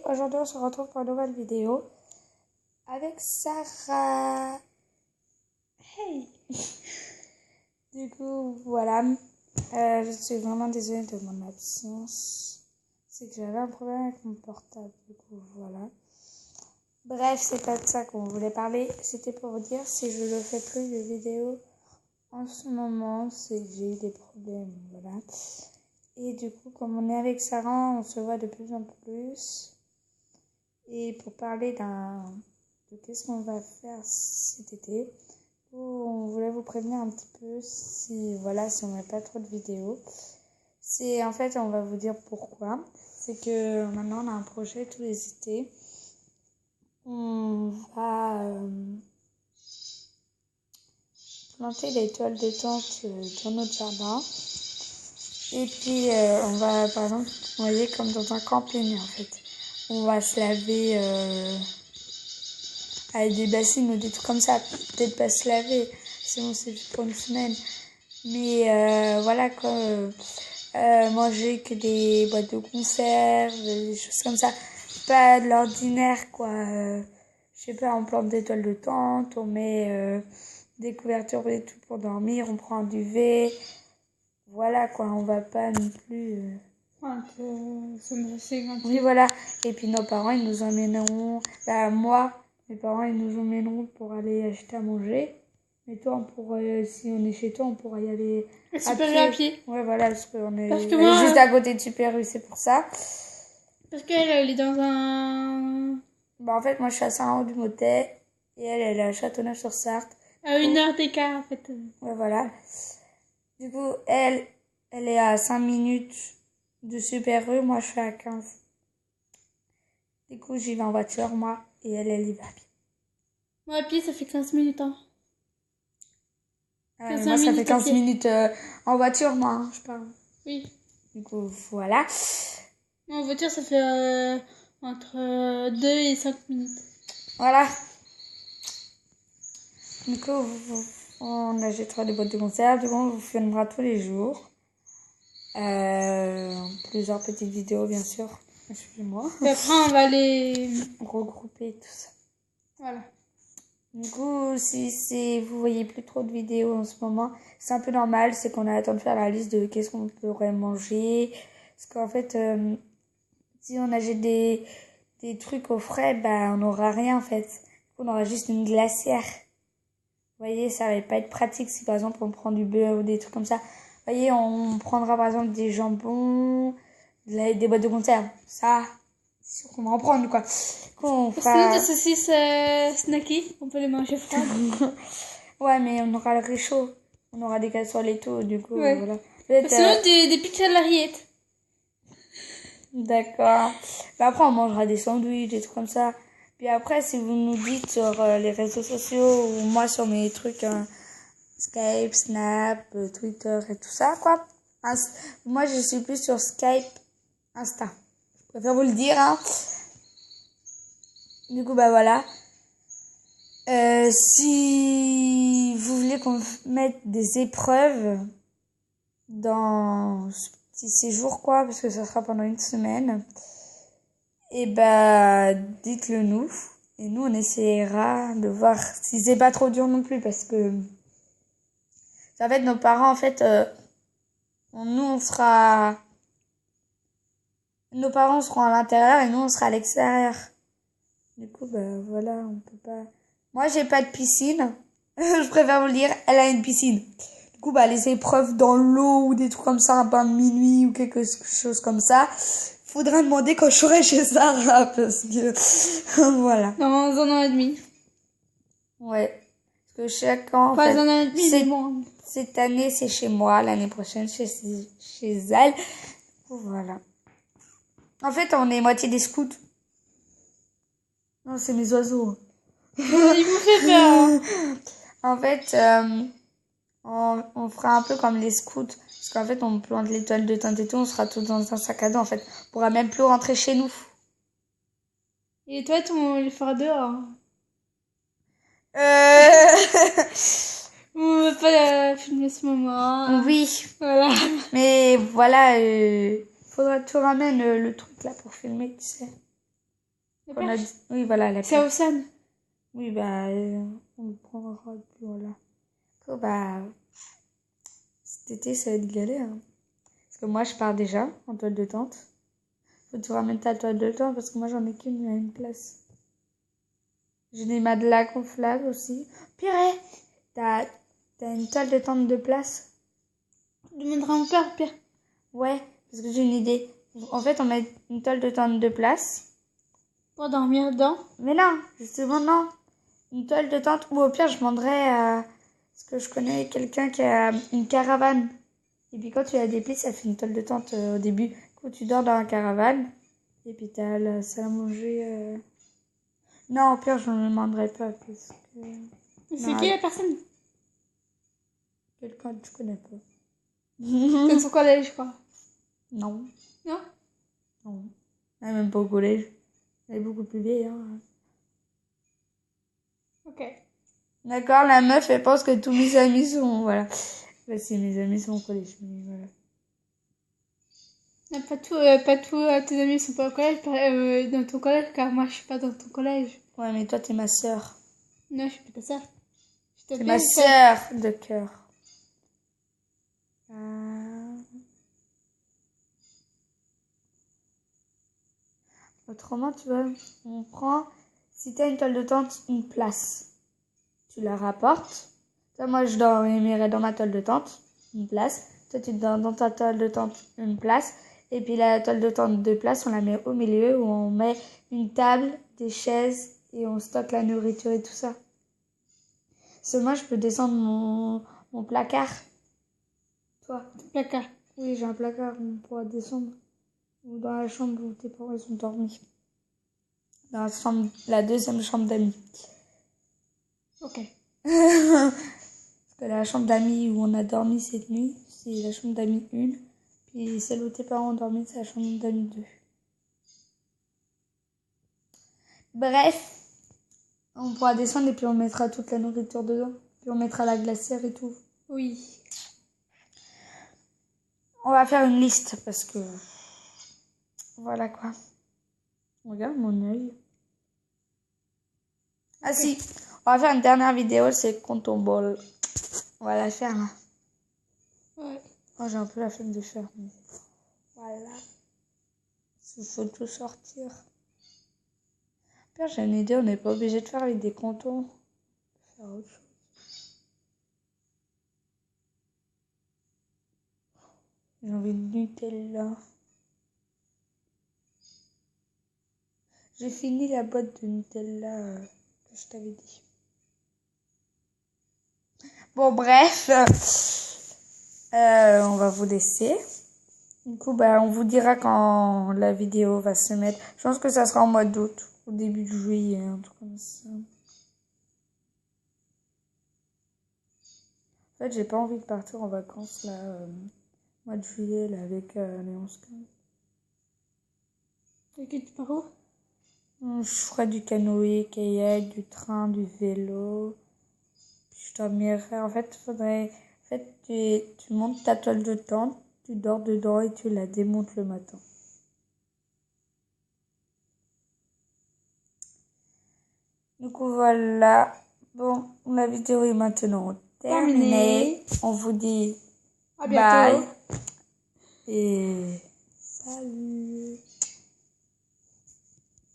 aujourd'hui on se retrouve pour une nouvelle vidéo avec Sarah. Hey. Du coup, voilà. Je suis vraiment désolée de mon absence. C'est que j'avais un problème avec mon portable. Du coup, voilà. Bref, c'est pas de ça qu'on voulait parler. C'était pour vous dire si je ne fais plus de vidéos en ce moment, c'est que j'ai eu des problèmes. Voilà. Et du coup, comme on est avec Sarah, on se voit de plus en plus. Et pour parler de qu'est-ce qu'on va faire cet été, on voulait vous prévenir un petit peu si on met pas trop de vidéos. En fait, on va vous dire pourquoi. C'est que maintenant, on a un projet tous les étés. On va planter des toiles de tente dans notre jardin. Et puis, on va, par exemple, vous voyez, comme dans un camping, en fait. On va se laver avec des bassines ou des trucs comme ça. Peut-être pas se laver, sinon c'est juste pour une semaine. Mais voilà, quoi. Manger que des boîtes de conserve, des choses comme ça. Pas de l'ordinaire, quoi. Je sais pas, on plante des toiles de tente, on met des couvertures et tout pour dormir, on prend un duvet. Voilà, quoi, on va pas non plus... Oui, voilà. Et puis nos parents, ils nous emmèneront... mes parents, ils nous emmèneront pour aller acheter à manger. Mais toi, si on est chez toi, on pourra y aller à pied. Ouais, voilà, parce qu'on est moi, juste à côté de Super U, c'est pour ça. Parce qu'elle est dans un... En fait, moi, je suis à Saint-Laurent-du-Motet et elle est à Châteauneuf-sur-Sarthe. À 1 heure d'écart, en fait. Ouais, voilà. Du coup, elle est à 5 minutes de Super U, moi, je suis à 15. Du coup, j'y vais en voiture, moi, et elle y va à pied. Moi, à pied, ça fait 15 minutes, hein. Moi, ça fait 15 minutes en voiture, moi, hein, je parle. Oui. Du coup, voilà. En voiture, ça fait entre 2 et 5 minutes. Voilà. Du coup, on achètera des boîtes de conserve. Du coup, on vous filmera tous les jours. Plusieurs petites vidéos, bien sûr. Excusez-moi. Et après, on va les regrouper tout ça. Voilà. Du coup, si vous voyez plus trop de vidéos en ce moment, c'est un peu normal. C'est qu'on a attend de faire la liste de qu'est-ce qu'on pourrait manger. Parce qu'en fait, si on achète des trucs au frais, on n'aura rien en fait. On aura juste une glacière. Vous voyez, ça va pas être pratique si par exemple on prend du beurre ou des trucs comme ça. Vous voyez, on prendra par exemple des jambons, des boîtes de conserve. Ça, c'est sûr qu'on va en prendre quoi. Sinon, des saucisses snacky, on peut les manger froides. Ouais, mais on aura le réchaud. On aura des casseroles et tout, du coup, ouais. voilà. Sinon, des pizzas de la rillette. D'accord. Après, on mangera des sandwichs, des trucs comme ça. Puis après, si vous nous dites sur les réseaux sociaux ou moi sur mes trucs Skype, Snap, Twitter et tout ça, quoi. Moi, je suis plus sur Skype, Insta. Je préfère vous le dire, hein. Du coup, voilà. Si vous voulez qu'on mette des épreuves dans ce petit séjour, quoi, parce que ça sera pendant une semaine, et dites-le nous. Et nous, on essaiera de voir si c'est pas trop dur non plus, parce que en fait, nos parents, en fait, nos parents seront à l'intérieur et nous, on sera à l'extérieur. Du coup, voilà, on peut pas... Moi, j'ai pas de piscine. Je préfère vous le dire, elle a une piscine. Du coup, les épreuves dans l'eau ou des trucs comme ça, un bain de minuit ou quelque chose comme ça, faudra demander quand je serai chez Sarah, parce que... voilà. Dans un an et demi. Ouais. Parce que chaque an, Pas un an et demi, cette année, c'est chez moi. L'année prochaine, chez elle. Voilà. En fait, on est moitié des scouts. Non, c'est mes oiseaux. Il vous fait peur. En fait, on fera un peu comme les scouts. Parce qu'en fait, on plante les toiles de tente et tout. On sera tous dans un sac à dos, en fait. On pourra même plus rentrer chez nous. Et toi, on les fera dehors. On va pas filmer ce moment. Oui. Voilà. Mais voilà, faudra que tu ramènes le truc là pour filmer, tu sais. La qu'on a perche. dit. Oui, voilà, la C'est perche. Océane. Oui, bah, on le prendra plus, voilà. Du coup, bah, cet été, ça va être galère. Hein. Parce que moi, je pars déjà en toile de tente. Faut que tu ramènes ta toile de tente parce que moi, j'en ai qu'une à une place. J'ai des matelas gonflables aussi. Purée, t'as une toile de tente de place? Tu demanderas à mon père, Pierre. Ouais, parce que j'ai une idée. En fait, on met une toile de tente de place. Pour dormir dedans. Mais non, justement, non. Une toile de tente, ou au pire, je demanderais à... Parce que je connais quelqu'un qui a une caravane. Et puis quand tu la déplies, ça fait une toile de tente au début. Quand tu dors dans la caravane, et puis t'as la salle à manger... Non, au pire, je ne demanderai pas, parce que... C'est Non, qui la personne? quelqu'un que tu connais pas. C'est de son collège, je crois. Non, Non? non. Elle est même pas au collège. Elle est beaucoup plus vieille, hein. Ok. D'accord, la meuf, elle pense que tous mes amis sont... Voilà. Bah, si, mes amis sont au collège, mais voilà. Non, pas tous tes amis sont pas au collège, dans ton collège, car moi je suis pas dans ton collège. Ouais, mais toi, t'es ma sœur. Non, je suis pas ta sœur. Je T'es t'appelle ma sœur. sœur de cœur. Euh, Autrement, tu vois, on prend... Si t'as une toile de tente, une place. Tu la rapportes. Toi, moi, je dormirai dans ma toile de tente, une place. Toi, tu dors dans ta toile de tente, une place. Et puis la toile de tente de place, on la met au milieu où on met une table, des chaises et on stocke la nourriture et tout ça. Parce que moi, je peux descendre mon placard. Toi? Placard. Oui, j'ai un placard, on pourra descendre. Ou dans la chambre où tes parents ils sont dormis. Dans la chambre, la deuxième chambre d'amis. Ok. Parce que la chambre d'amis où on a dormi cette nuit, c'est la chambre d'amis 1. Puis celle où tes parents ont dormi, c'est la chambre d'amis 2. Bref, on pourra descendre et puis on mettra toute la nourriture dedans. Puis on mettra la glacière et tout. Oui. On va faire une liste parce que... Voilà quoi. Regarde mon œil. Ah si, on va faire une dernière vidéo, c'est quand on bol. On va la faire là. Ouais. Oh, j'ai un peu la flemme de faire. Mais... Voilà. Il faut tout sortir. Père, j'ai une idée, on n'est pas obligé de faire avec des cantons. On peut faire autre chose. J'ai envie de Nutella. J'ai fini la boîte de Nutella que je t'avais dit. Bon, bref. On va vous laisser. Du coup, bah, on vous dira quand la vidéo va se mettre. Je pense que ça sera en mois d'août. Au début de juillet, un truc comme ça. En fait, j'ai pas envie de partir en vacances, là, mois de juillet, là, avec les 11-15. Ok, tu pars où? Je ferai du canoë, kayak, du train, du vélo. Puis je dormirai. En fait, faudrait... En fait, tu montes ta toile de tente, tu dors dedans et tu la démontes le matin. Du coup, voilà. Bon, la vidéo est maintenant terminée. On vous dit À bye. bientôt. Et salut.